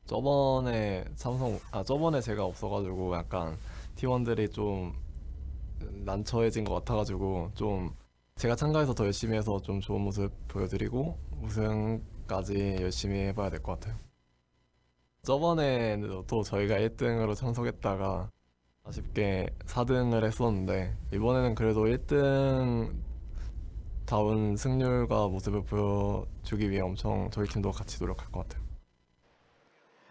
저번에 제가 없어가지고 약간 팀원들이 좀 난처해진 것 같아가지고 좀 제가 참가해서 더 열심히 해서 좀 좋은 모습 보여드리고 우승까지 열심히 해봐야 될 것 같아요. 저번에는 또 저희가 1등으로 참석했다가 아쉽게 4등을 했었는데 이번에는 그래도 1등 다운 승률과 모습을 보여주기 위해 엄청 저희 팀도 같이 노력할 것 같아요.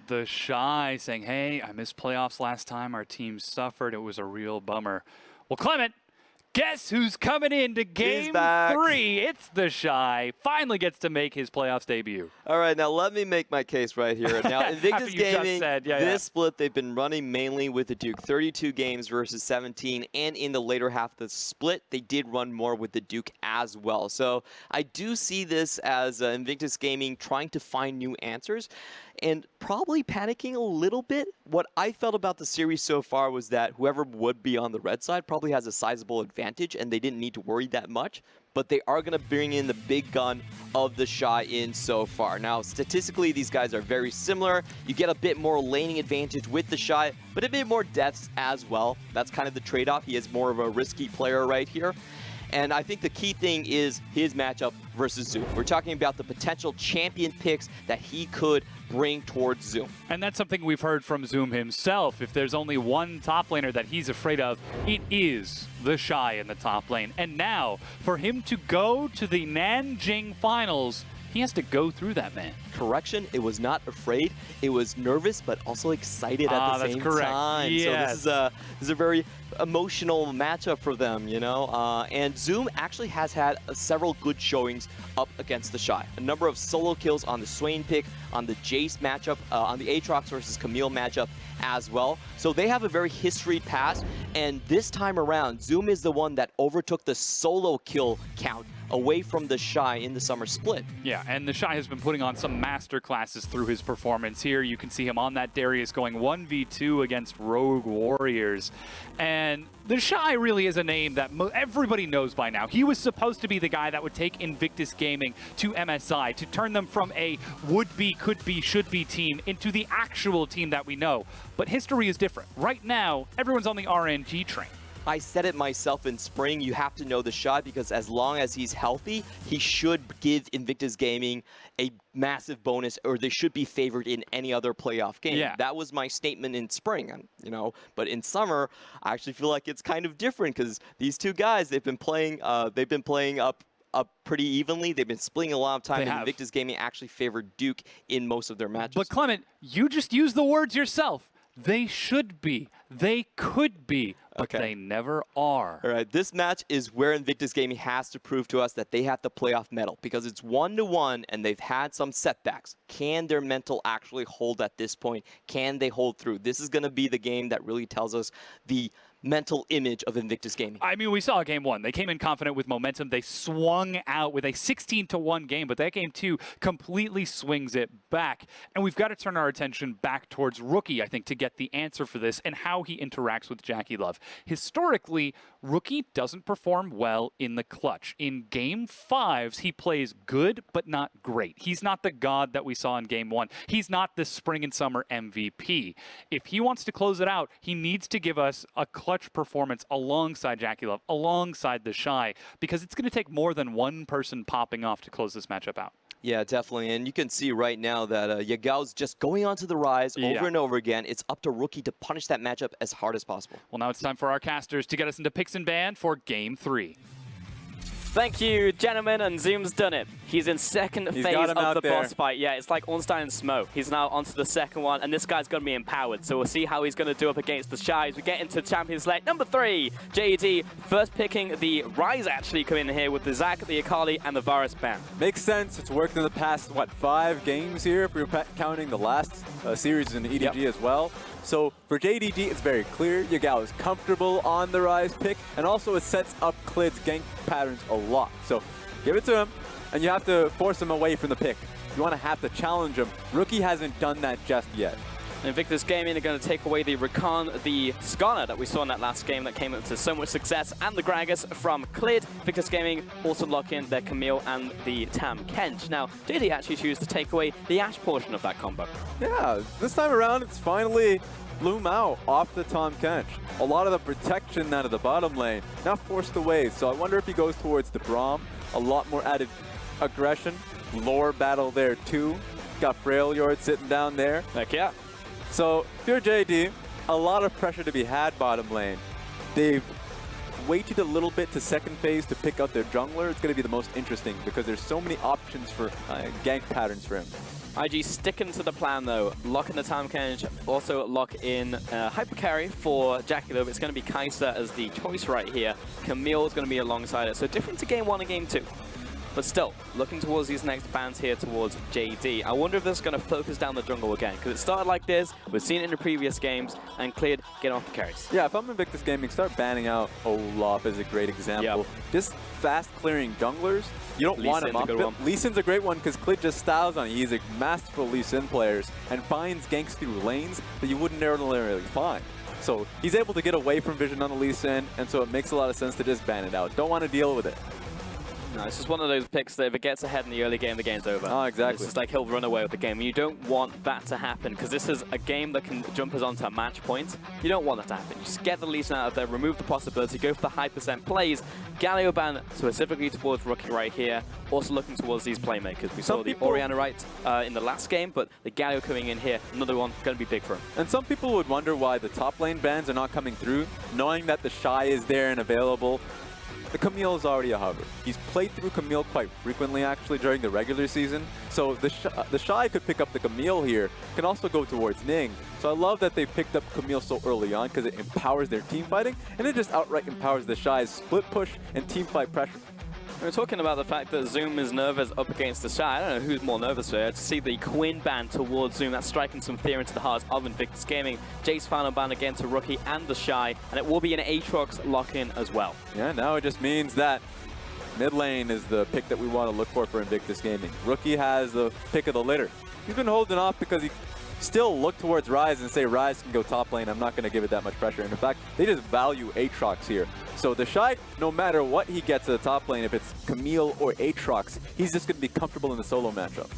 The Shy saying, hey, I missed playoffs last time. Our team suffered. It was a real bummer. Well, Clement, guess who's coming into game 3? It's The Shy. Finally gets to make his playoffs debut. All right, now let me make my case right here. Now, Invictus Gaming, this split, they've been running mainly with the Duke. 32 games versus 17, and in the later half of the split, they did run more with the Duke as well. So I do see this as Invictus Gaming trying to find new answers and probably panicking a little bit. What I felt about the series so far was that whoever would be on the red side probably has a sizable advantage, and they didn't need to worry that much. But they are going to bring in the big gun of the Shy in so far. Now, statistically, these guys are very similar. You get a bit more laning advantage with the Shy, but a bit more deaths as well. That's kind of the trade-off. He is more of a risky player right here. And I think the key thing is his matchup versus Zoom. We're talking about the potential champion picks that he could bring towards Zoom. And that's something we've heard from Zoom himself. If there's only one top laner that he's afraid of, it is the Shy in the top lane. And now, for him to go to the Nanjing Finals, he has to go through that, man. Correction, it was not afraid. It was nervous, but also excited at the same time. Yes. So this is a very emotional matchup for them, you know. And Zoom actually has had several good showings up against the Shy. A number of solo kills on the Swain pick, on the Jace matchup, on the Aatrox versus Camille matchup as well. So they have a very historied past, and this time around, Zoom is the one that overtook the solo kill count away from the Shy in the summer split. Yeah, and the Shy has been putting on some master classes through his performance here. You can see him on that Darius going 1v2 against Rogue Warriors. And the Shy really is a name that everybody knows by now. He was supposed to be the guy that would take Invictus Gaming to MSI, to turn them from a would-be, could-be, should-be team into the actual team that we know. But history is different. Right now, everyone's on the RNG train. I said it myself in spring, you have to know the Shy because as long as he's healthy, he should give Invictus Gaming a massive bonus, or they should be favored in any other playoff game. Yeah. That was my statement in spring, you know. But in summer, I actually feel like it's kind of different because these two guys, they've been playing up pretty evenly. They've been splitting a lot of time, and Invictus Gaming actually favored Duke in most of their matches. But Clement, you just used the words yourself. They should be. They could be. But they never are. All right, this match is where Invictus Gaming has to prove to us that they have the playoff mettle because it's 1-1 and they've had some setbacks. Can their mental actually hold at this point? Can they hold through? This is going to be the game that really tells us the mental image of Invictus Gaming. I mean, we saw game 1. They came in confident with momentum. They swung out with a 16-1 game, but that game 2 completely swings it back. And we've got to turn our attention back towards Rookie, I think, to get the answer for this and how he interacts with Jackie Love. Historically, Rookie doesn't perform well in the clutch. In game 5s, he plays good, but not great. He's not the god that we saw in game 1. He's not the spring and summer MVP. If he wants to close it out, he needs to give us a clutch performance alongside Jackie Love, alongside the Shy, because it's going to take more than one person popping off to close this matchup out. Yeah, definitely. And you can see right now that Yagao's just going on to the rise over and over again. It's up to Rookie to punish that matchup as hard as possible. Well, now it's time for our casters to get us into picks and ban for game 3. Thank you, gentlemen, and Zoom's done it. He's in second phase of the boss fight. Yeah, it's like Ornstein and Smoke. He's now onto the second one, and this guy's going to be empowered. So we'll see how he's going to do up against the Shy as we get into Champions Select. Number 3, JDG, first picking the Rise actually coming in here with the Zac, the Akali, and the Varus ban. Makes sense. It's worked in the past, what, 5 games here if we're counting the last series in EDG as well. So for JDG, it's very clear. Yagao is comfortable on the Rise pick, and also it sets up Klid's gank patterns a lot. So give it to him, and you have to force him away from the pick. You want to have to challenge him. Rookie hasn't done that just yet. Invictus Gaming are going to take away the Rakan, the Skarner that we saw in that last game that came up to so much success, and the Gragas from Clid. Invictus Gaming also lock in their Camille and the Tam Kench. Now, did he actually choose to take away the Ashe portion of that combo? Yeah, this time around it's finally Bloom out off the Tam Kench. A lot of the protection out of the bottom lane now forced away, so I wonder if he goes towards the Braum. A lot more added aggression. Lore battle there too. Got Frail Yard sitting down there. Heck yeah. So, if you're JD, a lot of pressure to be had bottom lane. They've waited a little bit to second phase to pick out their jungler. It's going to be the most interesting because there's so many options for gank patterns for him. IG sticking to the plan though, lock in the Tam Kench, also lock in Hyper Carry for Jackie though, but it's going to be Kai'Sa as the choice right here. Camille is going to be alongside it, so different to game 1 and game 2. But still, looking towards these next bans here towards JD. I wonder if this is going to focus down the jungle again, because it started like this, we've seen it in the previous games, and Clid get off the carries. Yeah, if I'm Invictus Gaming, start banning out Olaf is a great example. Yep. Just fast clearing junglers, you don't want him up. Lee Sin's a great one because Clid just styles on it. He's a masterful Lee Sin player and finds ganks through lanes that you wouldn't ordinarily find. So he's able to get away from vision on the Lee Sin, and so it makes a lot of sense to just ban it out. Don't want to deal with it. No, it's just one of those picks that if it gets ahead in the early game, the game's over. Oh, exactly. It's just like he'll run away with the game. And you don't want that to happen because this is a game that can jump us onto a match point. You don't want that to happen. You just get the Lee Sin out of there, remove the possibility, go for the high percent plays. Galio ban specifically towards Rookie right here. Also looking towards these playmakers. We saw the Orianna right in the last game, but the Galio coming in here, another one going to be big for him. And some people would wonder why the top lane bans are not coming through, knowing that the Shy is there and available. The Camille is already a hover. He's played through Camille quite frequently, actually, during the regular season. So the Shy could pick up the Camille here, can also go towards Ning. So I love that they picked up Camille so early on because it empowers their team fighting, and it just outright empowers the Shy's split push and team fight pressure. We were talking about the fact that Zoom is nervous up against the Shy. I don't know who's more nervous here. To see the Quinn ban towards Zoom, that's striking some fear into the hearts of Invictus Gaming. Jace final ban again to Rookie and the Shy, and it will be an Aatrox lock-in as well. Yeah, now it just means that mid lane is the pick that we want to look for Invictus Gaming. Rookie has the pick of the litter. He's been holding off because he still look towards Ryze and say Ryze can go top lane. I'm not going to give it that much pressure. And in fact, they just value Aatrox here. So the Shy, no matter what he gets to the top lane, if it's Camille or Aatrox, he's just going to be comfortable in the solo matchup.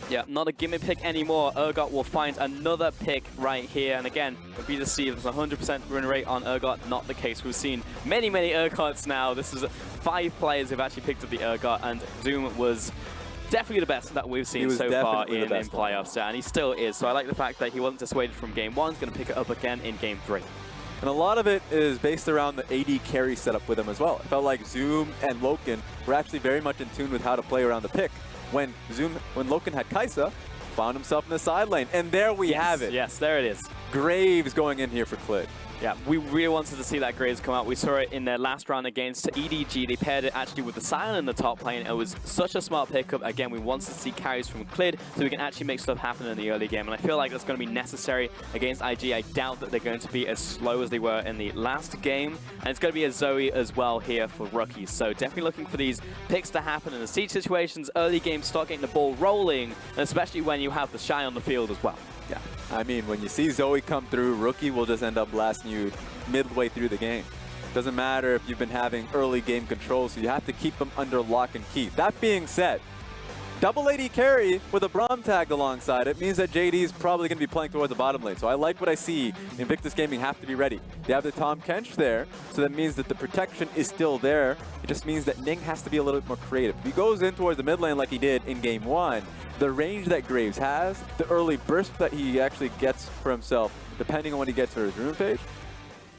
Yeah, not a gimmick pick anymore. Urgot will find another pick right here. And again, it'll be to see if there's 100% win rate on Urgot. Not the case. We've seen many, many Urgots now. This is 5 players who've actually picked up the Urgot, and Zoom was definitely the best that we've seen so far in playoffs, and he still is. So I like the fact that he wasn't dissuaded from game 1. He's going to pick it up again in game 3. And a lot of it is based around the AD carry setup with him as well. It felt like Zoom and Loken were actually very much in tune with how to play around the pick. When Loken had Kai'Sa, found himself in the side lane. And there we have it. Yes, there it is. Graves going in here for Clid. Yeah, we really wanted to see that Graves come out. We saw it in their last round against EDG. They paired it actually with the Sion in the top lane. It was such a smart pickup. Again, we wanted to see carries from Clid so we can actually make stuff happen in the early game. And I feel like that's going to be necessary against IG. I doubt that they're going to be as slow as they were in the last game. And it's going to be a Zoe as well here for rookies. So definitely looking for these picks to happen in the siege situations. Early game, start getting the ball rolling, and especially when you have the Shy on the field as well. Yeah, I mean, when you see Zoe come through, Rookie will just end up blasting you midway through the game. Doesn't matter if you've been having early game control, so you have to keep them under lock and key. That being said, double AD carry with a Braum tagged alongside it means that JD is probably going to be playing towards the bottom lane. So I like what I see. Invictus Gaming have to be ready. They have the Tam Kench there, so that means that the protection is still there. It just means that Ning has to be a little bit more creative. If he goes in towards the mid lane like he did in game 1, the range that Graves has, the early burst that he actually gets for himself, depending on when he gets to his rune page,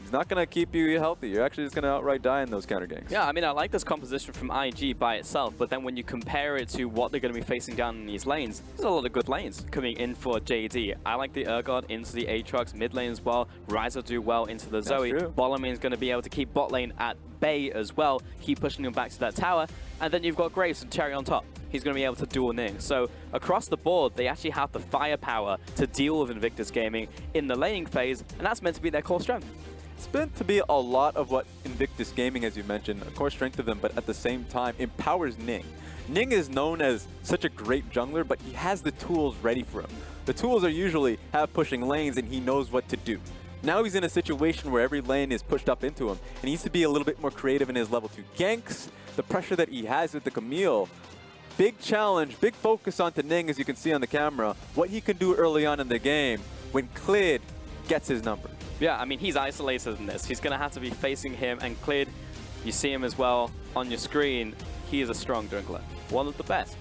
he's not going to keep you healthy. You're actually just going to outright die in those counter ganks. Yeah, I mean, I like this composition from IG by itself, but then when you compare it to what they're going to be facing down in these lanes, there's a lot of good lanes coming in for JD. I like the Urgot into the Aatrox, mid lane as well. Ryze will do well into the Zoe. Bottom lane is going to be able to keep bot lane at bay as well, keep pushing them back to that tower, and then you've got Graves and Cherry on top. He's going to be able to duel Ning. So across the board, they actually have the firepower to deal with Invictus Gaming in the laning phase, and that's meant to be their core strength. It's meant to be a lot of what Invictus Gaming, as you mentioned, a core strength of them, but at the same time empowers Ning. Ning is known as such a great jungler, but he has the tools ready for him. The tools are usually have pushing lanes, and he knows what to do. Now he's in a situation where every lane is pushed up into him, and he needs to be a little bit more creative in his level 2 ganks. The pressure that he has with the Camille, big challenge, big focus onto Ning, as you can see on the camera, what he can do early on in the game when Clid gets his number. Yeah, I mean, he's isolated in this. He's going to have to be facing him, and Clid, you see him as well on your screen. He is a strong jungler, one of the best.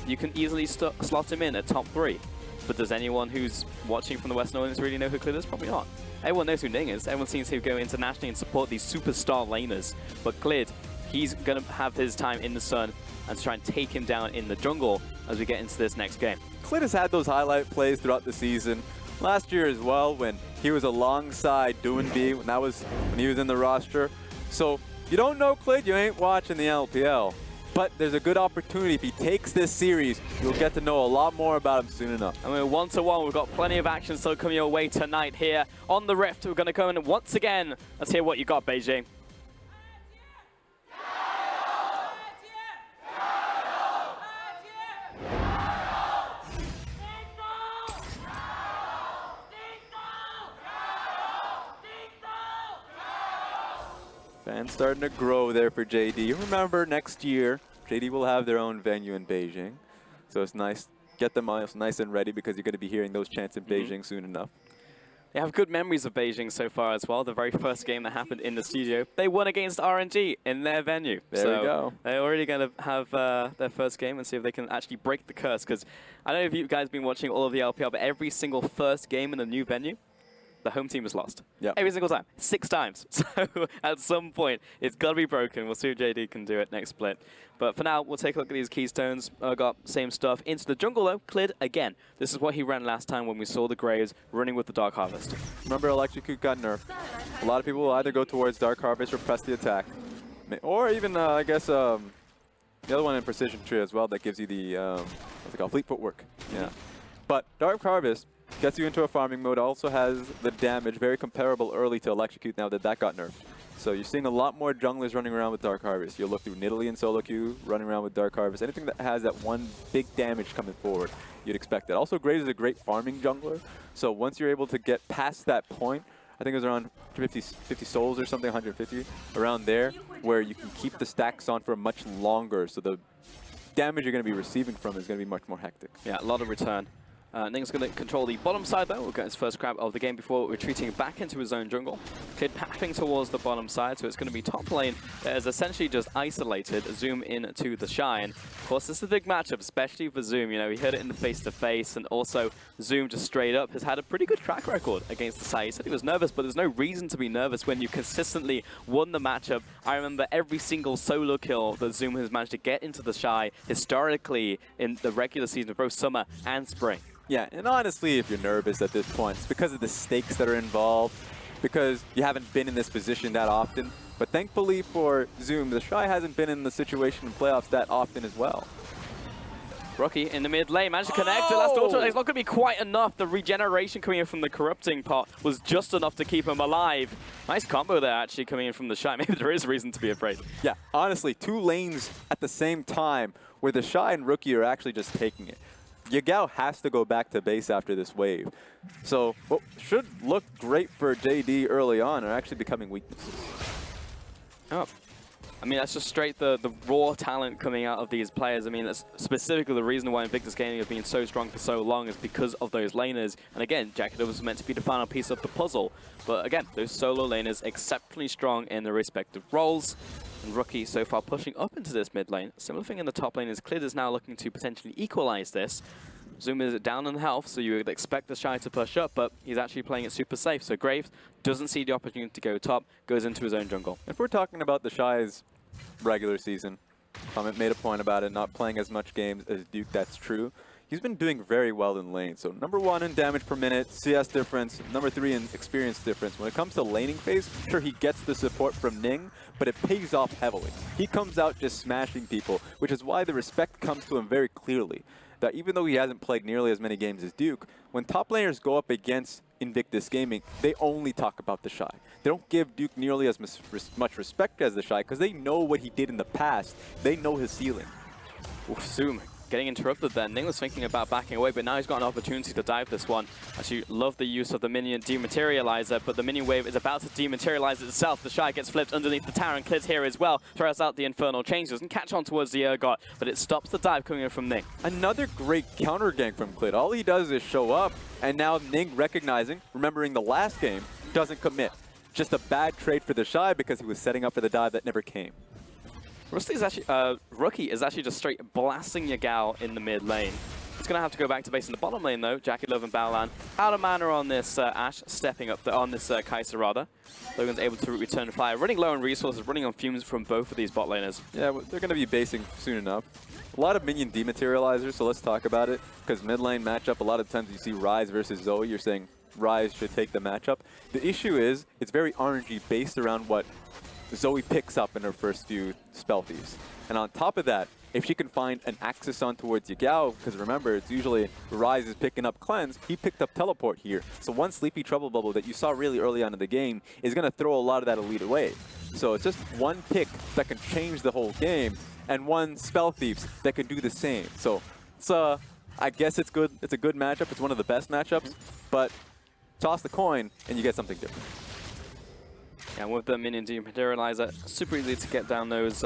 You can easily slot him in at top 3. But does anyone who's watching from the Western audience really know who Clid is? Probably not. Everyone knows who Ning is. Everyone seems to go internationally and support these superstar laners. But Clid, he's going to have his time in the sun and try and take him down in the jungle as we get into this next game. Clid has had those highlight plays throughout the season. Last year as well, when he was alongside Doinb, when he was in the roster. So you don't know Clid, you ain't watching the LPL. But there's a good opportunity. If he takes this series, you'll get to know a lot more about him soon enough. And we're 1-1. We've got plenty of action still coming your way tonight here on the Rift. We're going to come in once again. Let's hear what you got, Beijing. Fans starting to grow there for JD. Remember, next year, JD will have their own venue in Beijing. So it's nice, get them nice and ready, because you're going to be hearing those chants in Beijing soon enough. They have good memories of Beijing so far as well. The very first game that happened in the studio, they won against RNG in their venue. There we go. They're already going to have their first game and see if they can actually break the curse. Because I don't know if you guys have been watching all of the LPL, but every single first game in a new venue, the home team has lost. Yep. Every single time. 6 times. So at some point, it's got to be broken. We'll see if JD can do it next split. But for now, we'll take a look at these keystones. Got same stuff. Into the jungle, though, Clid again. This is what he ran last time when we saw the Graves running with the Dark Harvest. Remember, Electrocute got nerfed. A lot of people will either go towards Dark Harvest or press the attack. Or even, I guess, the other one in Precision Tree as well that gives you the, what's it called, Fleet Footwork. Yeah. But Dark Harvest gets you into a farming mode, also has the damage, very comparable early to Electrocute now that got nerfed. So you're seeing a lot more junglers running around with Dark Harvest. You'll look through Nidalee and solo queue running around with Dark Harvest. Anything that has that one big damage coming forward, you'd expect that. Also, Graves is a great farming jungler. So once you're able to get past that point, I think it was around 50 souls or something, 150, around there, where you can keep the stacks on for much longer. So the damage you're going to be receiving from is going to be much more hectic. Yeah, a lot of return. Ning's going to control the bottom side, though. We'll get his first grab of the game before retreating back into his own jungle. Clid pathing towards the bottom side, so it's going to be top lane that is essentially just isolated. Zoom into the Shine. Of course, this is a big matchup, especially for Zoom. You know, he heard it in the face-to-face, and also Zoom just straight up has had a pretty good track record against the side. He said he was nervous, but there's no reason to be nervous when you consistently won the matchup. I remember every single solo kill that Zoom has managed to get into the Shy historically in the regular season of both summer and spring. Yeah, and honestly, if you're nervous at this point, it's because of the stakes that are involved, because you haven't been in this position that often. But thankfully for Zoom, the Shy hasn't been in the situation in playoffs that often as well. Rookie in the mid lane, managed to connect. Last auto, it's not going to be quite enough. The regeneration coming in from the corrupting pot was just enough to keep him alive. Nice combo there, actually, coming in from the Shy. Maybe there is reason to be afraid. Yeah, honestly, 2 lanes at the same time where the Shy and Rookie are actually just taking it. Yagao has to go back to base after this wave. So what should look great for JD early on are actually becoming weaknesses. Oh. I mean, that's just straight the raw talent coming out of these players. I mean, that's specifically the reason why Invictus Gaming have been so strong for so long is because of those laners. And again, Jacket was meant to be the final piece of the puzzle. But again, those solo laners exceptionally strong in their respective roles. And Rookie so far pushing up into this mid lane. Similar thing in the top lane is Clid is now looking to potentially equalize this. Zoom is down in health, so you would expect the Shy to push up, but he's actually playing it super safe. So Graves doesn't see the opportunity to go top, goes into his own jungle. If we're talking about the Shy's regular season, Comment made a point about it, not playing as much games as Duke, that's true. He's been doing very well in lane. So #1 in damage per minute, CS difference, #3 in experience difference. When it comes to laning phase, sure, he gets the support from Ning, but it pays off heavily. He comes out just smashing people, which is why the respect comes to him very clearly. That even though he hasn't played nearly as many games as Duke, when top laners go up against Invictus Gaming, they only talk about the Shy. They don't give Duke nearly as much respect as the Shy because they know what he did in the past. They know his ceiling. Oof, Zoom getting interrupted there. Ning was thinking about backing away, but now he's got an opportunity to dive this one. Actually, love the use of the minion dematerializer, but the minion wave is about to dematerialize itself. The Shy gets flipped underneath the tower, and Klid here as well throws out the Infernal Change. Doesn't catch on towards the Urgot, but it stops the dive coming in from Ning. Another great counter gank from Klid. All he does is show up, and now Ning recognizing, remembering the last game, doesn't commit. Just a bad trade for the Shy because he was setting up for the dive that never came. Rookie is actually just straight blasting Yagao in the mid lane. He's going to have to go back to base in the bottom lane though. Jackie Love and Baolan out of mana on this Ashe, stepping up on this Kai'Sa rather. Logan's able to return fire, running low on resources, running on fumes from both of these bot laners. Yeah, they're going to be basing soon enough. A lot of minion dematerializers, so let's talk about it. Because mid lane matchup, a lot of times you see Ryze versus Zoe, you're saying Ryze should take the matchup. The issue is, it's very RNG based around what Zoe picks up in her first few spell thieves. And on top of that, if she can find an axis on towards Yagao, because remember, it's usually Ryze is picking up Cleanse, he picked up Teleport here. So one Sleepy Trouble Bubble that you saw really early on in the game is going to throw a lot of that elite away. So it's just one pick that can change the whole game, and one Spell Thieves that can do the same. So it's, I guess it's good. It's a good matchup. It's one of the best matchups, but toss the coin and you get something different. And with the minion dematerializer, super easy to get down those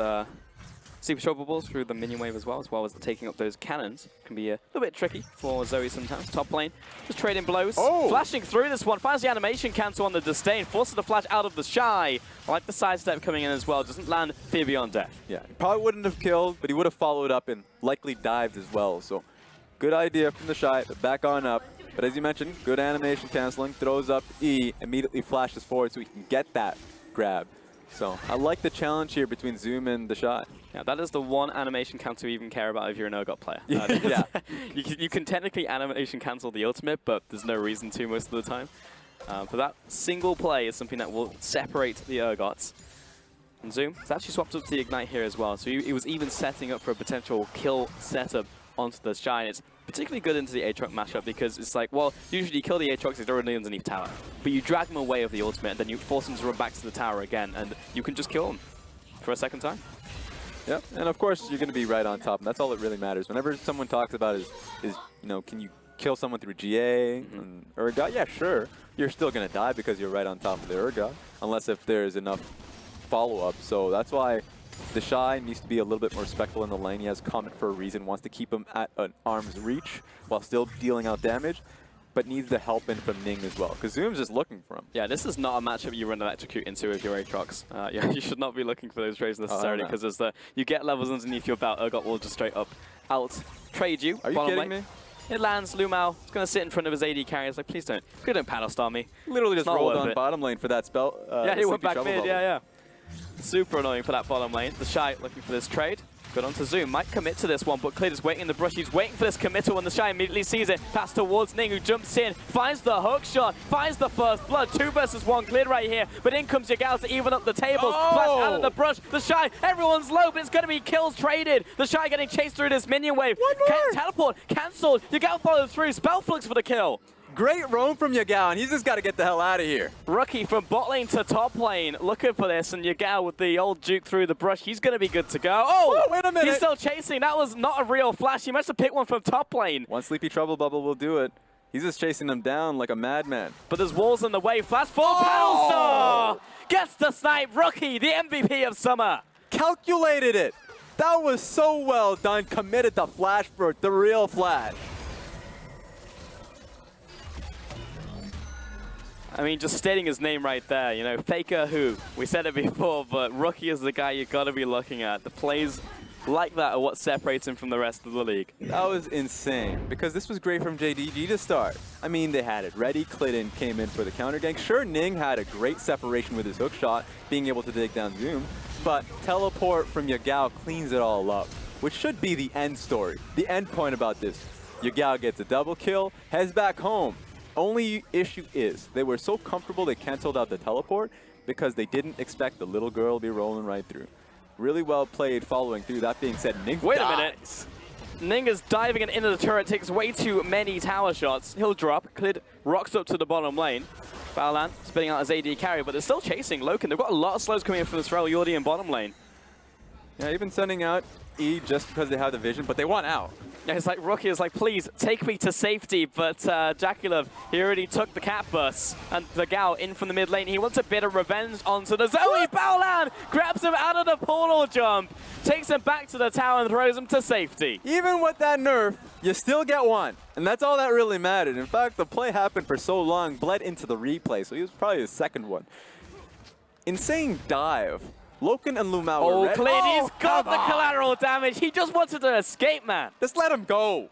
Super Trouble Balls through the minion wave as well as taking up those cannons. Can be a little bit tricky for Zoe sometimes. Top lane, just trading blows. Oh. Flashing through this one, finds the animation cancel on the Disdain, forces the flash out of the Shy. I like the sidestep coming in as well, doesn't land Fear Beyond Death. Yeah, probably wouldn't have killed, but he would have followed up and likely dived as well. So good idea from the Shy, but back on up. But as you mentioned, good animation canceling, throws up E, immediately flashes forward so he can get that grab. So I like the challenge here between Zoom and the Shy. Yeah, that is the one animation cancel you even care about if you're an Urgot player. Yeah. You can technically animation cancel the ultimate, but there's no reason to most of the time. For that single play is something that will separate the Urgots. And Zoom has actually swapped up to the Ignite here as well, so he was even setting up for a potential kill setup onto the Shy. And it's particularly good into the Aatrox matchup because it's like, well, usually you kill the Aatrox, he's already underneath tower. But you drag him away with the ultimate, and then you force him to run back to the tower again, and you can just kill him for a second time. Yep, and of course you're going to be right on top, and that's all that really matters. Whenever someone talks about is you know, can you kill someone through GA and Urgot? Yeah, sure. You're still going to die because you're right on top of the Urgot, unless if there's enough follow-up. So that's why the Shy needs to be a little bit more respectful in the lane. He has Comet for a reason, wants to keep him at an arm's reach while still dealing out damage, but needs the help in from Ning as well, because Zoom's just looking for him. Yeah, this is not a matchup you run Electrocute into with your Aatrox. Yeah, you should not be looking for those trades necessarily, because you get levels underneath your belt, Urgot will just straight up out-trade you. Are you kidding me? It lands, Lumao, it's going to sit in front of his AD carry. It's like, please don't paddle star me. Literally just rolled on bottom lane for that spell. Yeah, he went back mid, yeah. Super annoying for that bottom lane. The Shy looking for this trade. Good on to Zoom. Might commit to this one, but Klid is waiting in the brush. He's waiting for this committal when the Shy immediately sees it. Pass towards Ning, who jumps in, finds the hook shot, finds the first blood. 2 versus 1 Klid right here. But in comes Yagao to even up the tables. Flash out of the brush. The Shy, everyone's low, but it's going to be kills traded. The Shy getting chased through this minion wave. Teleport, cancelled. Yagao follows through. Spell flicks for the kill. Great roam from Yagao, and he's just got to get the hell out of here. Rookie from bot lane to top lane, looking for this, and Yagao with the old juke through the brush, he's going to be good to go. Oh, wait a minute. He's still chasing. That was not a real flash. He managed to pick one from top lane. One Sleepy Trouble Bubble will do it. He's just chasing them down like a madman. But there's walls in the way. Flash full Battle Star! Gets the snipe. Rookie, the MVP of summer. Calculated it. That was so well done. Committed the flash for the real flash. I mean, just stating his name right there, you know, FLICKR who? We said it before, but Rookie is the guy you got to be looking at. The plays like that are what separates him from the rest of the league. That was insane, because this was great from JDG to start. I mean, they had it ready. Klid came in for the counter gank. Sure, Ning had a great separation with his hook shot, being able to take down Zoom, but teleport from Yagao cleans it all up, which should be the end story. The end point about this. Yagao gets a double kill, heads back home. Only issue is they were so comfortable they canceled out the teleport because they didn't expect the little girl to be rolling right through. Really well played following through. That being said, Ning Wait a minute. Ning is diving and into the turret, takes way too many tower shots. He'll drop. Klid rocks up to the bottom lane. Baolan spitting out his AD carry, but they're still chasing Loken. They've got a lot of slows coming in from this Yordian bottom lane. Yeah, even sending out E just because they have the vision, but they want out. Yeah, it's like Rookie is like, please take me to safety, but Jaculov, he already took the cat bus, and the Gao in from the mid lane. He wants a bit of revenge onto the Zoe. Baolan grabs him out of the portal jump, takes him back to the tower and throws him to safety. Even with that nerf, you still get one, and that's all that really mattered. In fact, the play happened for so long, bled into the replay, so he was probably the second one. Insane dive. Loken and Lumao were ready. Clint, he's got the collateral damage. He just wanted to escape, man. Just let him go.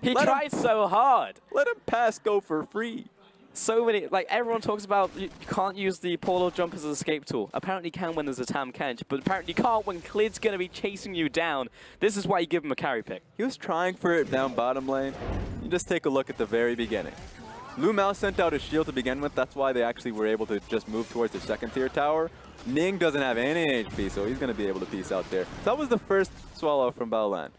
He tried so hard. Let him pass go for free. So many, like everyone talks about, you can't use the portal jump as an escape tool. Apparently you can when there's a Tam Kench, but apparently you can't when Klid's going to be chasing you down. This is why you give him a carry pick. He was trying for it down bottom lane. You just take a look at the very beginning. Lumao sent out his shield to begin with. That's why they actually were able to just move towards their second tier tower. Ning doesn't have any HP, so he's going to be able to piece out there. So that was the first swallow from Baolan.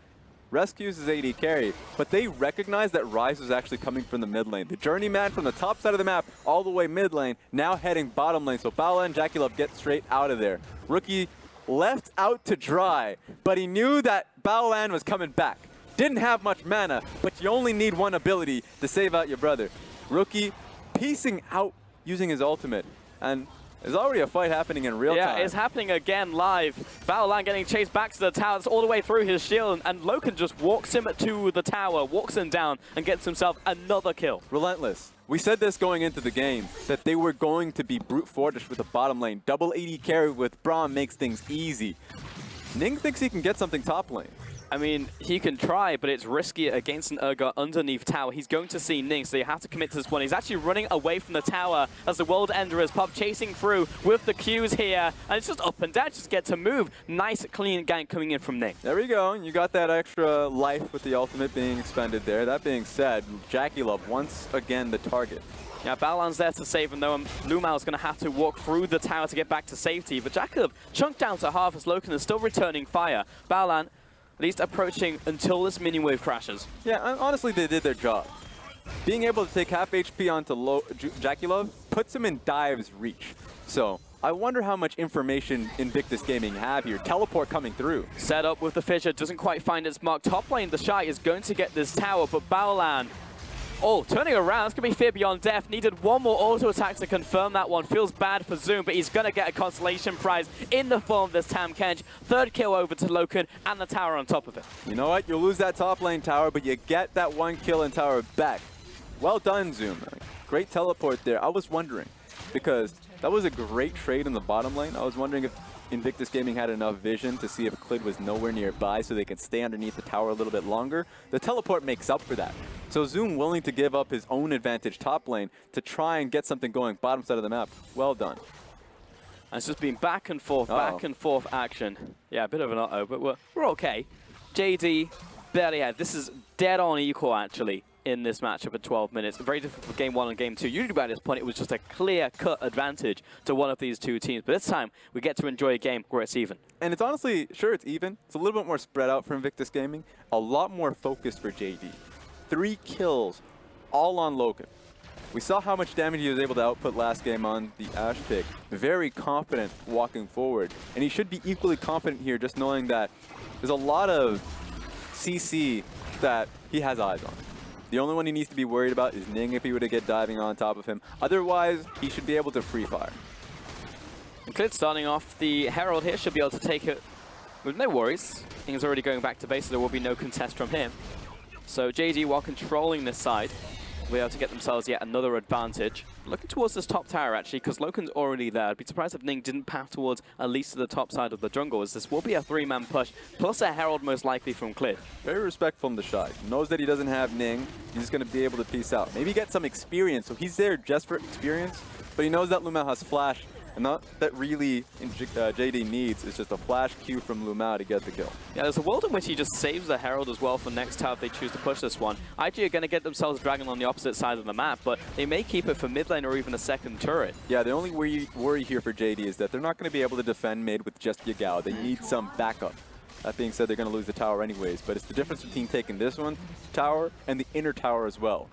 Rescues his AD carry, but they recognized that Ryze was actually coming from the mid lane. The journeyman from the top side of the map all the way mid lane, now heading bottom lane. So Baolan and Jaculov get straight out of there. Rookie left out to dry, but he knew that Baolan was coming back. Didn't have much mana, but you only need one ability to save out your brother. Rookie piecing out using his ultimate, and there's already a fight happening in real time. Yeah, it's happening again live. Baolan getting chased back to the tower. It's all the way through his shield, and Loken just walks him to the tower, walks him down, and gets himself another kill. Relentless. We said this going into the game, that they were going to be brute force with the bottom lane. Double AD carry with Braum makes things easy. Ning thinks he can get something top lane. I mean, he can try, but it's risky against an Urgot underneath tower. He's going to see Ning, so you have to commit to this one. He's actually running away from the tower as the World Ender is popped, chasing through with the Qs here. And it's just up and down, just get to move. Nice, clean gank coming in from Ning. There we go. You got that extra life with the ultimate being expended there. That being said, Jaculov once again the target. Yeah, Baolan's there to save him, though. Lumao's going to have to walk through the tower to get back to safety. But Jaculov chunked down to half as Loken is still returning fire. Baolan at least approaching until this mini wave crashes. Yeah, honestly, they did their job. Being able to take half HP onto Jaculov puts him in dive's reach. So I wonder how much information Invictus Gaming have here. Teleport coming through. Set up with the Fissure, doesn't quite find its mark. Top lane, the Shy is going to get this tower, but Baolan, turning around. It's going to be Fear Beyond Death. Needed one more auto attack to confirm that one. Feels bad for Zoom, but he's going to get a consolation prize in the form of this Tam Kench. Third kill over to Loken and the tower on top of it. You know what? You'll lose that top lane tower, but you get that one kill and tower back. Well done, Zoom. Great teleport there. I was wondering, because that was a great trade in the bottom lane. I was wondering if Invictus Gaming had enough vision to see if Klid was nowhere nearby so they could stay underneath the tower a little bit longer. The teleport makes up for that. So Zoom willing to give up his own advantage top lane to try and get something going bottom side of the map. Well done. And it's just been back and forth action. Yeah, a bit of an uh-oh, but we're okay. JD, barely had. This is dead on equal, actually, in this matchup at 12 minutes. Very different for game 1 and game 2. Usually by this point, it was just a clear-cut advantage to one of these two teams. But this time, we get to enjoy a game where it's even. And it's honestly, sure, it's even. It's a little bit more spread out for Invictus Gaming. A lot more focused for JD. 3 kills, all on Loken. We saw how much damage he was able to output last game on the Ashe pick. Very confident walking forward. And he should be equally confident here, just knowing that there's a lot of CC that he has eyes on. The only one he needs to be worried about is Ning if he were to get diving on top of him. Otherwise, he should be able to free fire. Klid starting off the Herald here, should be able to take it with no worries. He's already going back to base, so there will be no contest from him. So JD, while controlling this side, will be able to get themselves yet another advantage. Looking towards this top tower, actually, because Loken's already there. I'd be surprised if Ning didn't path towards at least to the top side of the jungle, as this will be a 3-man push, plus a Herald most likely from Klid. Very respectful from the Shy. Knows that he doesn't have Ning. He's just going to be able to piece out. Maybe get some experience. So he's there just for experience, but he knows that Lumao has flash. And not that really JD needs, is just a flash Q from Lumao to get the kill. Yeah, there's a world in which he just saves the Herald as well for next tower if they choose to push this one. IG are going to get themselves Dragon on the opposite side of the map, but they may keep it for mid lane or even a second turret. Yeah, the only worry here for JD is that they're not going to be able to defend mid with just Yagao. They need some backup. That being said, they're going to lose the tower anyways, but it's the difference between taking this one tower and the inner tower as well.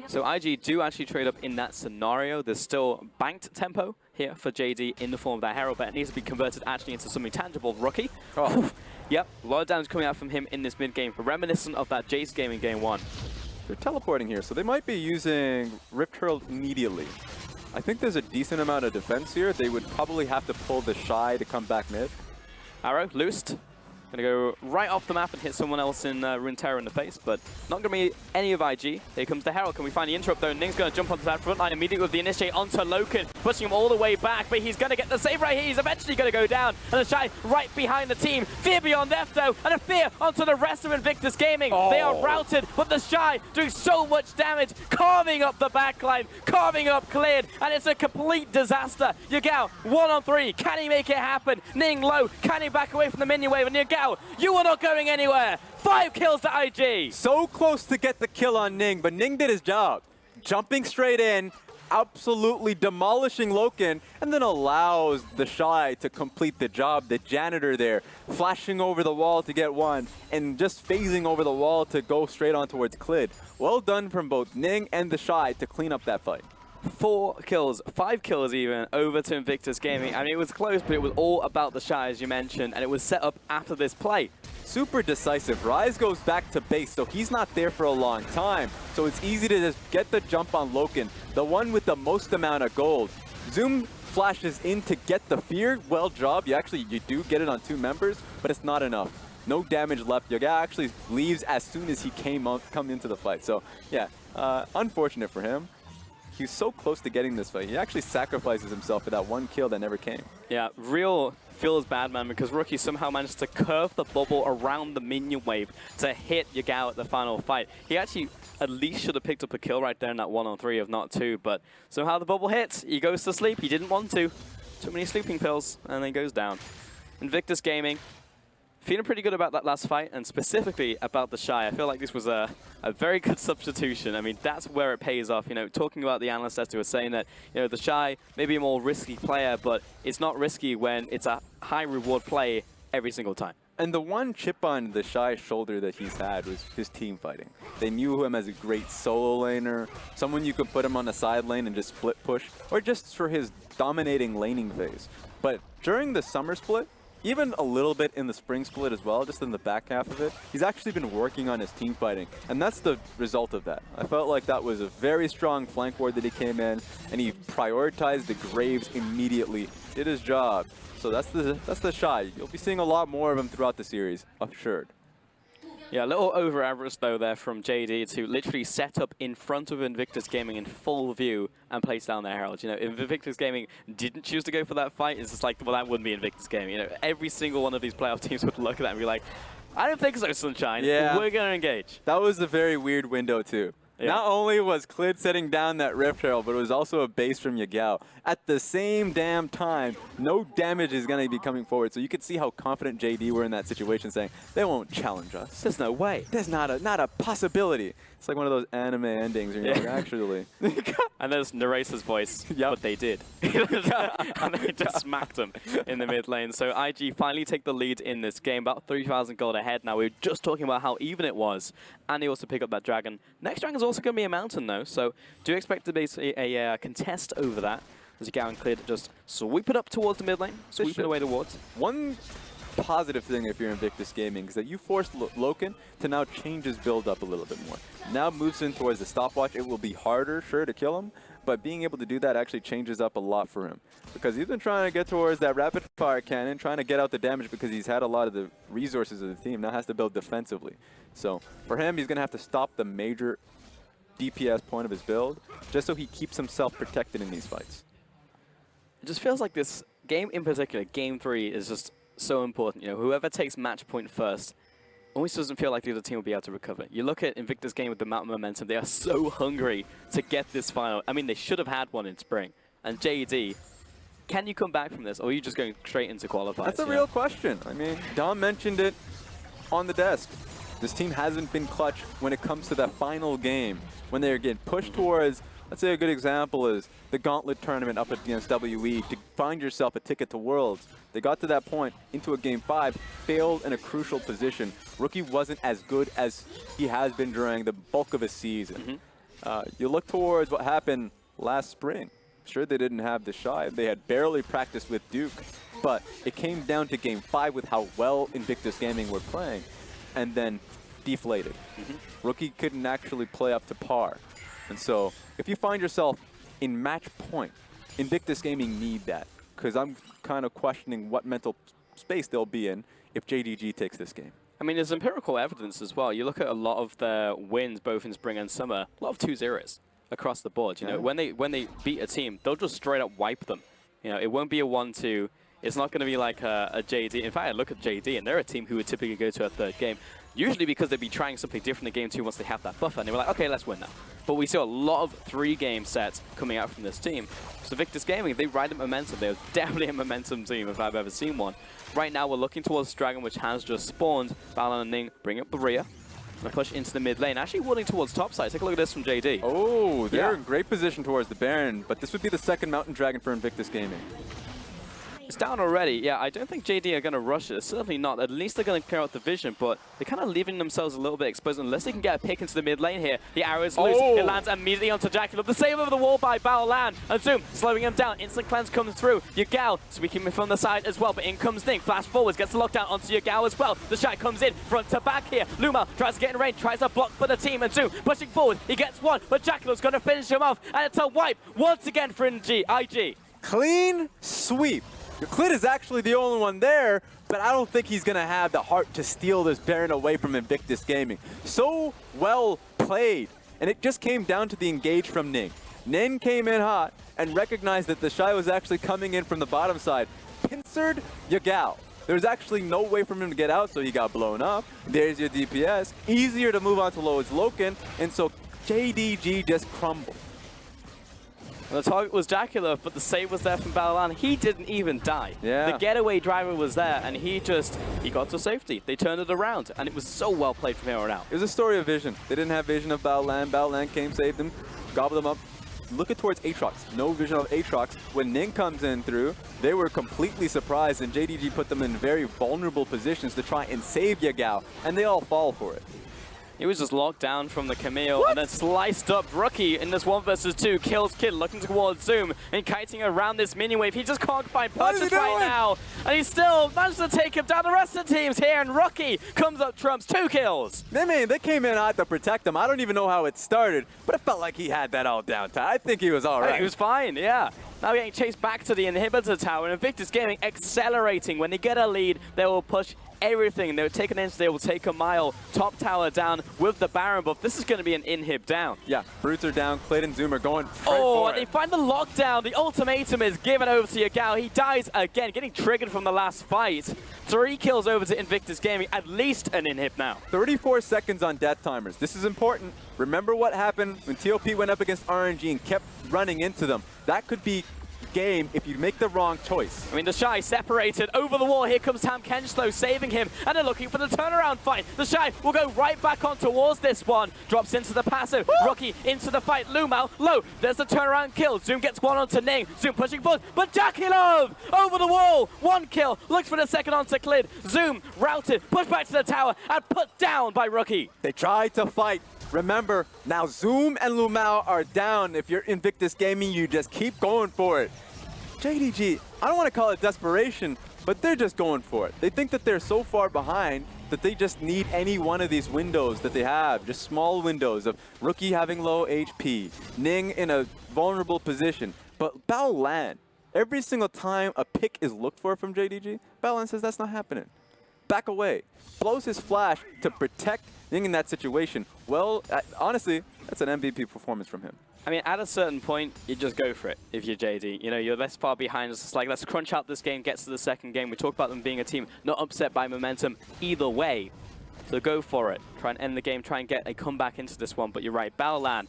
So IG do actually trade up in that scenario. There's still banked tempo here for JD in the form of that Herald, but it needs to be converted actually into something tangible. Rookie. Oh. Yep, a lot of damage coming out from him in this mid-game, reminiscent of that Jace game in game 1. They're teleporting here, so they might be using Rift Herald immediately. I think there's a decent amount of defense here. They would probably have to pull the Shy to come back mid. Arrow, loosed. Gonna go right off the map and hit someone else in Runeterra in the face, but not gonna be any of IG. Here comes the Herald. Can we find the interrupt though? Ning's gonna jump onto that front line immediately with the initiate onto Loken, pushing him all the way back, but he's gonna get the save right here. He's eventually gonna go down, and the Shy right behind the team. Fear beyond F though, and a fear onto the rest of Invictus Gaming. Oh. They are routed, but the Shy doing so much damage, carving up the backline, carving up cleared, and it's a complete disaster. Yagao, 1-on-3, can he make it happen? Ning low, can he back away from the minion wave? And Yagao, you are not going anywhere. 5 kills to IG. So close to get the kill on Ning, but Ning did his job. Jumping straight in, absolutely demolishing Loken, and then allows the Shy to complete the job. The janitor there, flashing over the wall to get one, and just phasing over the wall to go straight on towards Clid. Well done from both Ning and the Shy to clean up that fight. 4 kills, 5 kills even, over to Invictus Gaming. I mean, it was close, but it was all about the Shy, as you mentioned, and it was set up after this play. Super decisive. Rise goes back to base, so he's not there for a long time. So it's easy to just get the jump on Loken, the one with the most amount of gold. Zoom flashes in to get the fear. Well job. You do get it on 2 members, but it's not enough. No damage left. Yoga actually leaves as soon as he come into the fight. So yeah, unfortunate for him. He was so close to getting this fight. He actually sacrifices himself for that 1 kill that never came. Yeah, real feels bad, man, because Rookie somehow managed to curve the bubble around the minion wave to hit Yagao at the final fight. He actually at least should have picked up a kill right there in that 1-on-3, if not 2, but somehow the bubble hits. He goes to sleep. He didn't want to. Too many sleeping pills, and then goes down. Invictus Gaming, feeling pretty good about that last fight, and specifically about the Shy. I feel like this was a very good substitution. I mean, that's where it pays off. You know, talking about the analysts who were saying that, you know, the Shy may be a more risky player, but it's not risky when it's a high reward play every single time. And the one chip on the Shy shoulder that he's had was his team fighting. They knew him as a great solo laner, someone you could put him on the side lane and just split push, or just for his dominating laning phase. But during the summer split, even a little bit in the spring split as well, just in the back half of it, he's actually been working on his team fighting, and that's the result of that. I felt like that was a very strong flank ward that he came in, and he prioritized the Graves immediately, did his job. So that's the Shy. You'll be seeing a lot more of him throughout the series, assured. Yeah, a little over average though there from JD to literally set up in front of Invictus Gaming in full view and place down their Herald. You know, if Invictus Gaming didn't choose to go for that fight, it's just like, well, that wouldn't be Invictus Gaming. You know, every single one of these playoff teams would look at that and be like, I don't think so, Sunshine. Yeah. We're going to engage. That was a very weird window too. Yeah. Not only was Clid setting down that Rift Herald, but it was also a base from Yagao. At the same damn time, no damage is going to be coming forward. So you could see how confident JD were in that situation, saying, they won't challenge us. There's no way. There's not a possibility. It's like one of those anime endings where you're like, actually. And there's Nerace's voice, but they did. And they just smacked him in the mid lane. So IG finally take the lead in this game, about 3,000 gold ahead now. We were just talking about how even it was. And they also pick up that dragon. Next dragon's also going to be a mountain, though. So do expect to be a contest over that. As Yagao and Clid just sweep it up towards the mid lane, sweep it away towards. One positive thing if you're Invictus Gaming is that you forced Loken to now change his build up a little bit more. Now moves in towards the stopwatch. It will be harder, sure, to kill him, but being able to do that actually changes up a lot for him. Because he's been trying to get towards that rapid fire cannon, trying to get out the damage because he's had a lot of the resources of the team, now has to build defensively. So for him, he's going to have to stop the major DPS point of his build, just so he keeps himself protected in these fights. It just feels like this game in particular, Game 3, is just so important. You know, whoever takes match point first always doesn't feel like the other team will be able to recover. You look at Invictus game with the amount of momentum, they are so hungry to get this final. I mean, they should have had one in spring. And JD, can you come back from this, or are you just going straight into qualifiers? That's a real question. I mean, Dom mentioned it on the desk. This team hasn't been clutch when it comes to that final game, when they're getting pushed towards. Let's say a good example is the Gauntlet tournament up against WE to find yourself a ticket to Worlds. They got to that point into a Game 5, failed in a crucial position. Rookie wasn't as good as he has been during the bulk of his season. You look towards what happened last spring. Sure, they didn't have the Shy. They had barely practiced with Duke, but it came down to Game 5 with how well Invictus Gaming were playing, and then deflated. Rookie couldn't actually play up to par. And so, if you find yourself in match point, Invictus Gaming need that, because I'm kind of questioning what mental space they'll be in if JDG takes this game. I mean, there's empirical evidence as well. You look at a lot of their wins, both in spring and summer, a lot of 2-0s across the board. You know, when they beat a team, they'll just straight up wipe them. You know, it won't be a 1-2. It's not going to be like a JD. In fact, I look at JD, and they're a team who would typically go to a third game, usually because they'd be trying something different in game 2 once they have that buffer, and they were like, okay, let's win now. But we saw a lot of 3-game sets coming out from this team. So Invictus Gaming, they ride the momentum. They're definitely a momentum team if I've ever seen one. Right now, we're looking towards Dragon, which has just spawned. Balan and Ning bring up the rear. And push into the mid lane. Actually warding towards top side. Take a look at this from JD. Oh, they're in great position towards the Baron, but this would be the second Mountain Dragon for Invictus Gaming. It's down already. Yeah, I don't think JD are going to rush it. Certainly not. At least they're going to clear out the vision, but they're kind of leaving themselves a little bit exposed unless they can get a pick into the mid lane here. The arrow is loose. It lands immediately onto Jackalope. The save over the wall by Baolan. And Zoom slowing him down. Instant cleanse comes through. Yagao sweeping him from the side as well, but in comes Ning. Flash forwards, gets the lockdown onto Yagao as well. The shot comes in front to back here. Luma tries to get in range, tries to block for the team, and Zoom pushing forward. He gets one, but Jackalope's going to finish him off, and it's a wipe once again for IG. Clean sweep. Clit is actually the only one there, but I don't think he's going to have the heart to steal this Baron away from Invictus Gaming. So well played. And it just came down to the engage from Ning. Ning came in hot and recognized that the Shy was actually coming in from the bottom side. Pincered Yagao. There was actually no way for him to get out, so he got blown up. There's your DPS. Easier to move on to Lois Loken, and so JDG just crumbled. The target was Jackalope, but the save was there from Balan. He didn't even die. Yeah. The getaway driver was there, and he got to safety. They turned it around, and it was so well played from here on out. It was a story of vision. They didn't have vision of Baolan. Baolan came, saved them, gobbled them up. Looking towards Aatrox. No vision of Aatrox. When Ning comes in through, they were completely surprised, and JDG put them in very vulnerable positions to try and save Yagao, and they all fall for it. He was just locked down from the Camille and then sliced up Rookie in this 1 versus 2. Kills Kid, looking towards Zoom and kiting around this mini wave. He just can't find purchase right now. And he still managed to take him down. The rest of the team's here, and Rookie comes up trumps 2 kills. They came in hot to protect him. I don't even know how it started, but it felt like he had that all down tight. I think he was all right. He was fine, yeah. Now getting chased back to the inhibitor tower, and Invictus Gaming accelerating. When they get a lead, they will push everything. They will take an inch, they will take a mile. Top tower down with the Baron buff. This is going to be an inhib down. Yeah, Brutes are down. Clayton and Zoom are going right for it. They find the lockdown. The ultimatum is given over to Yagao. He dies again, getting triggered from the last fight. 3 kills over to Invictus Gaming. At least an inhib now. 34 seconds on death timers. This is important. Remember what happened when TOP went up against RNG and kept running into them. That could be game if you make the wrong choice. I mean, the Shy separated over the wall. Here comes Tam Kench though, saving him, and they're looking for the turnaround fight. The Shy will go right back on towards this one. Drops into the passive. Rookie into the fight. Lumao low. There's the turnaround kill. Zoom gets one onto Ning. Zoom pushing forward, but Jackalope over the wall. 1 kill. Looks for the second onto Clid. Zoom routed. Pushed back to the tower and put down by Rookie. They tried to fight. Remember, now Zoom and Lumao are down. If you're Invictus Gaming, you just keep going for it. JDG, I don't want to call it desperation, but they're just going for it. They think that they're so far behind that they just need any one of these windows that they have, just small windows of Rookie having low HP, Ning in a vulnerable position. But Baolan, every single time a pick is looked for from JDG, Baolan says that's not happening. Back away. Blows his flash to protect Ning in that situation. Well, honestly, that's an MVP performance from him. I mean, at a certain point, you just go for it if you're JD. You know, you're this far behind. It's like, let's crunch out this game, get to the second game. We talk about them being a team not upset by momentum either way. So go for it. Try and end the game, try and get a comeback into this one. But you're right, Baolan,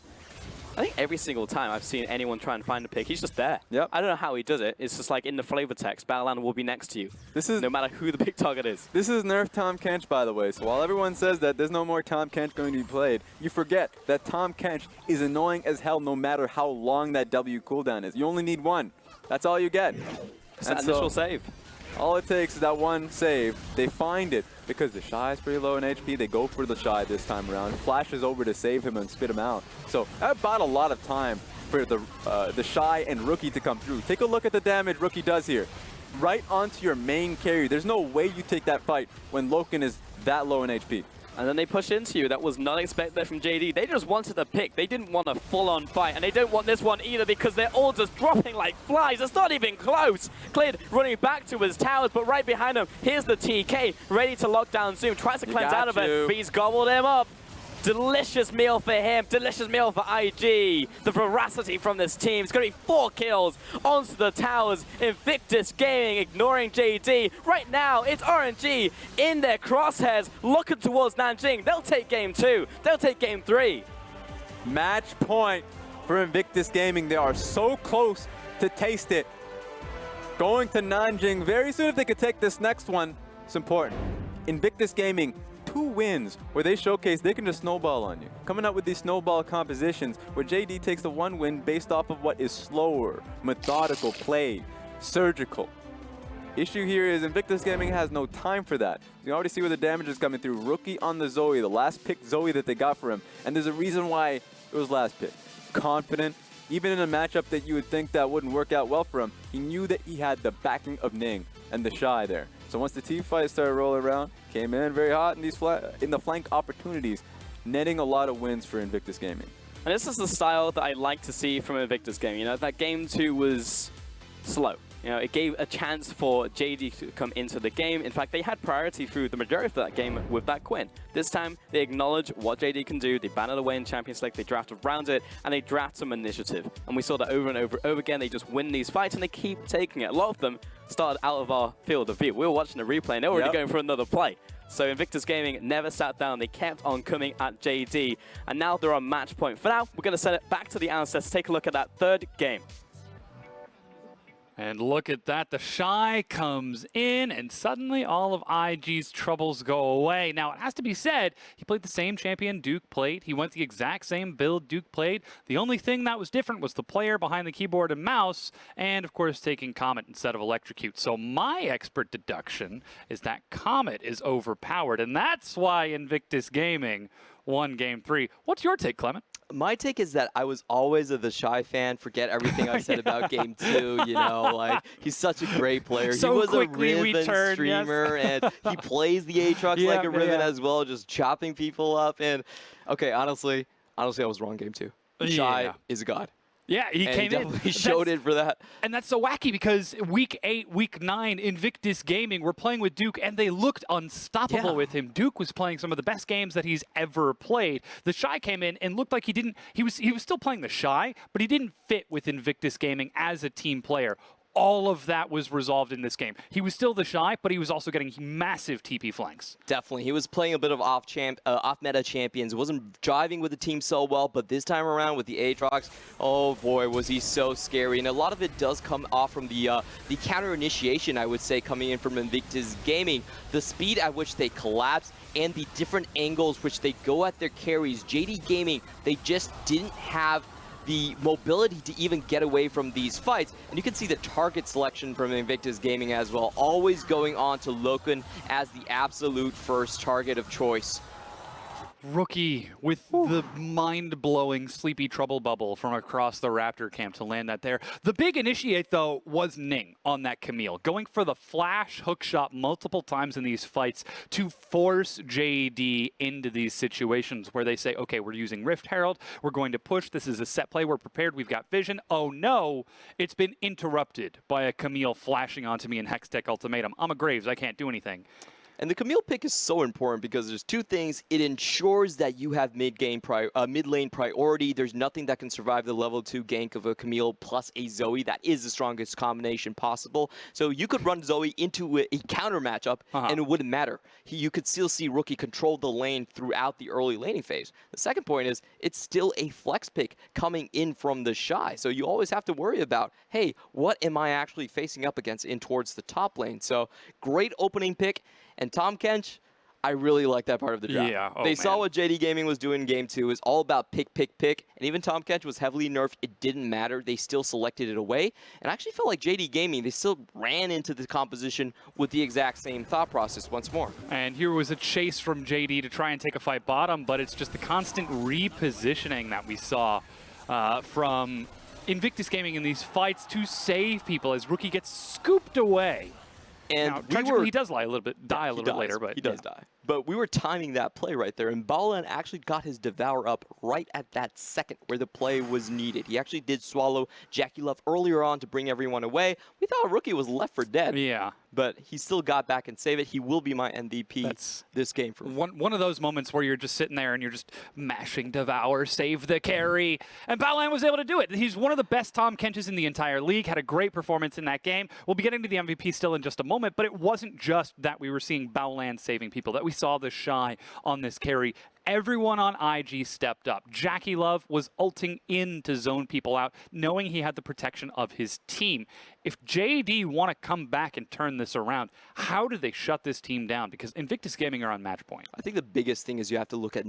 I think every single time I've seen anyone try and find a pick, he's just there. Yep. I don't know how he does it. It's just like in the flavor text, Baolan will be next to you. This is no matter who the pick target is. This is nerf Tom Kench, by the way. So while everyone says that there's no more Tom Kench going to be played, you forget that Tom Kench is annoying as hell no matter how long that W cooldown is. You only need 1. That's all you get. It's that initial save. All it takes is that one save. They find it because the Shy is pretty low in HP. They go for the Shy this time around. Flashes over to save him and spit him out. So that bought a lot of time for the Shy and Rookie to come through. Take a look at the damage Rookie does here. Right onto your main carry. There's no way you take that fight when Loken is that low in HP. And then they push into you. That was not expected from JD. They just wanted the pick. They didn't want a full-on fight. And they don't want this one either because they're all just dropping like flies. It's not even close. Clid running back to his towers, but right behind him, here's the TK, ready to lock down Zoom. Tries to cleanse out of it, but he's gobbled him up. Delicious meal for him, delicious meal for IG. The veracity from this team. It's going to be 4 kills onto the towers. Invictus Gaming ignoring JD. Right now, it's RNG in their crosshairs, looking towards Nanjing. They'll take game 2. They'll take game 3. Match point for Invictus Gaming. They are so close to taste it. Going to Nanjing very soon. If they could take this next one, it's important. Invictus Gaming, 2 wins where they showcase they can just snowball on you. Coming out with these snowball compositions where JD takes the 1 win based off of what is slower, methodical play, surgical. Issue here is Invictus Gaming has no time for that. You already see where the damage is coming through. Rookie on the Zoe, the last pick Zoe that they got for him. And there's a reason why it was last pick. Confident, even in a matchup that you would think that wouldn't work out well for him, he knew that he had the backing of Ning and the Shy there. So once the team fight started rolling around, came in very hot in the flank opportunities, netting a lot of wins for Invictus Gaming. And this is the style that I like to see from Invictus Gaming. You know, that game 2 was slow. You know, it gave a chance for JD to come into the game. In fact, they had priority through the majority of that game with that Quinn. This time, they acknowledge what JD can do. They ban it away in Champions League. They draft around it, and they draft some initiative. And we saw that over and over again. They just win these fights, and they keep taking it. A lot of them started out of our field of view. We were watching a replay, and they were already going for another play. So Invictus Gaming never sat down. They kept on coming at JD, and now they're on match point. For now, we're going to send it back to the analysts to take a look at that 3rd game. And look at that, the Shy comes in, and suddenly all of IG's troubles go away. Now, it has to be said, he played the same champion Duke played. He went the exact same build Duke played. The only thing that was different was the player behind the keyboard and mouse, and of course, taking Comet instead of Electrocute. So my expert deduction is that Comet is overpowered, and that's why Invictus Gaming won Game 3. What's your take, Clement? My take is that I was always the Shy fan. Forget everything I said about Game 2. You know, like, he's such a great player. So he was a Riven streamer, and he plays the Aatrox like a Riven as well, just chopping people up. And okay, honestly, I was wrong. Game 2. Shy is a god. Yeah, he came in. He showed it for that. And that's so wacky because week 8, week 9, Invictus Gaming were playing with Duke, and they looked unstoppable with him. Duke was playing some of the best games that he's ever played. The Shy came in and looked like he was still playing the Shy, but he didn't fit with Invictus Gaming as a team player. All of that was resolved in this game. He was still the Shy, but he was also getting massive TP flanks. Definitely. He was playing a bit of off-meta champions. Wasn't driving with the team so well, but this time around with the Aatrox, oh boy, was he so scary. And a lot of it does come off from the counter initiation, I would say, coming in from Invictus Gaming. The speed at which they collapse and the different angles which they go at their carries. JD Gaming, they just didn't have the mobility to even get away from these fights. And you can see the target selection from Invictus Gaming as well, always going on to Loken as the absolute first target of choice. Rookie with the mind-blowing Sleepy Trouble Bubble from across the Raptor camp to land that there. The big initiate, though, was Ning on that Camille, going for the flash hookshot multiple times in these fights to force JD into these situations where they say, okay, we're using Rift Herald, we're going to push, this is a set play, we're prepared, we've got vision. Oh no, it's been interrupted by a Camille flashing onto me in Hextech Ultimatum. I'm a Graves, I can't do anything. And the Camille pick is so important because there's 2 things. It ensures that you have mid lane priority. There's nothing that can survive the level 2 gank of a Camille plus a Zoe. That is the strongest combination possible. So you could run Zoe into a counter matchup and it wouldn't matter. You could still see Rookie control the lane throughout the early laning phase. The second point is it's still a flex pick coming in from the Shy. So you always have to worry about, hey, what am I actually facing up against in towards the top lane? So great opening pick. And Tom Kench, I really like that part of the draft. Yeah. Oh, they saw man. what JD Gaming was doing in Game 2. It was all about pick, pick, pick. And even Tahm Kench was heavily nerfed. It didn't matter. They still selected it away. And I actually felt like JD Gaming, they still ran into the composition with the exact same thought process once more. And here was a chase from JD to try and take a fight bottom, but it's just the constant repositioning that we saw from Invictus Gaming in these fights to save people as Rookie gets scooped away. And now, he does die a little bit later, but he does die. But we were timing that play right there, and Baolan actually got his Devour up right at that second where the play was needed. He actually did swallow Jackie Love earlier on to bring everyone away. We thought Rookie was left for dead. Yeah. But he still got back and saved it. He will be my MVP this game. For one of those moments where you're just sitting there and you're just mashing Devour, save the carry, and Baolan was able to do it. He's one of the best Tahm Kenches in the entire league, had a great performance in that game. We'll be getting to the MVP still in just a moment, but it wasn't just that we were seeing Baolan saving people, that we saw the Shy on this carry. Everyone on IG stepped up. Jackie Love was ulting in to zone people out, knowing he had the protection of his team. If JD want to come back and turn this around, how do they shut this team down? Because Invictus Gaming are on match point. I think the biggest thing is you have to look at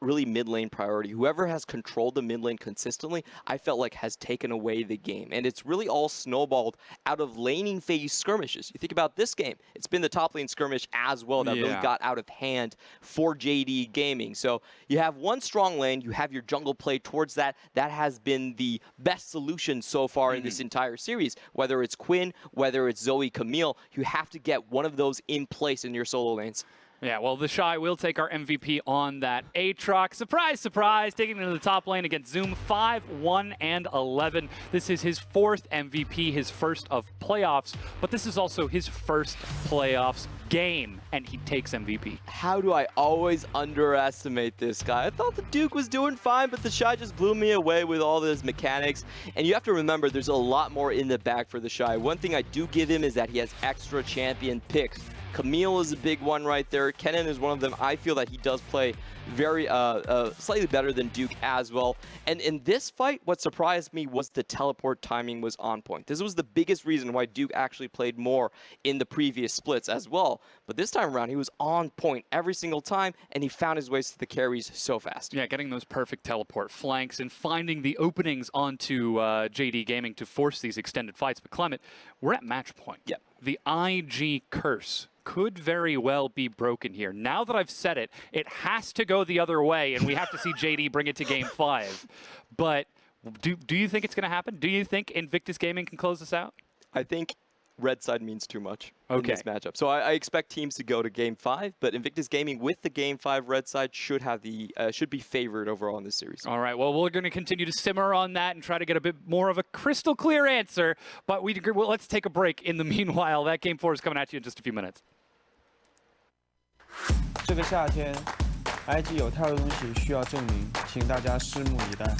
really mid lane priority. Whoever has controlled the mid lane consistently, I felt like has taken away the game. And it's really all snowballed out of laning phase skirmishes. You think about this game, it's been the top lane skirmish as well that really got out of hand for JD Gaming. So you have one strong lane, you have your jungle play towards that. That has been the best solution so far in this entire series. Whether it's Quinn, whether it's Zoe, Camille, you have to get one of those in place in your solo lanes. Yeah, well, the Shy will take our MVP on that Aatrox. Surprise, surprise, taking it to the top lane against Zoom 5-1 and 11. This is his 4th MVP, his first of playoffs, but this is also his first playoffs game, and he takes MVP. How do I always underestimate this guy? I thought the Duke was doing fine, but the Shy just blew me away with all those mechanics. And you have to remember, there's a lot more in the bag for the Shy. One thing I do give him is that he has extra champion picks. Camille is a big one right there. Kennen is one of them. I feel that he does play very slightly better than Duke as well. And in this fight, what surprised me was the teleport timing was on point. This was the biggest reason why Duke actually played more in the previous splits as well. But this time around, he was on point every single time, and he found his ways to the carries so fast. Yeah, getting those perfect teleport flanks and finding the openings onto JD Gaming to force these extended fights. But Clement, we're at match point. Yep. The IG curse could very well be broken here. Now that I've said it, it has to go the other way, and we have to see JD bring it to Game 5. But do you think it's going to happen? Do you think Invictus Gaming can close this out? I think red side means too much in this matchup. So I expect teams to go to Game 5, but Invictus Gaming with the Game 5 red side should have the should be favored overall in this series. All right, well, we're going to continue to simmer on that and try to get a bit more of a crystal clear answer, but let's take a break in the meanwhile. That Game 4 is coming at you in just a few minutes. 这个夏天，IG 有太多东西需要证明，请大家拭目以待。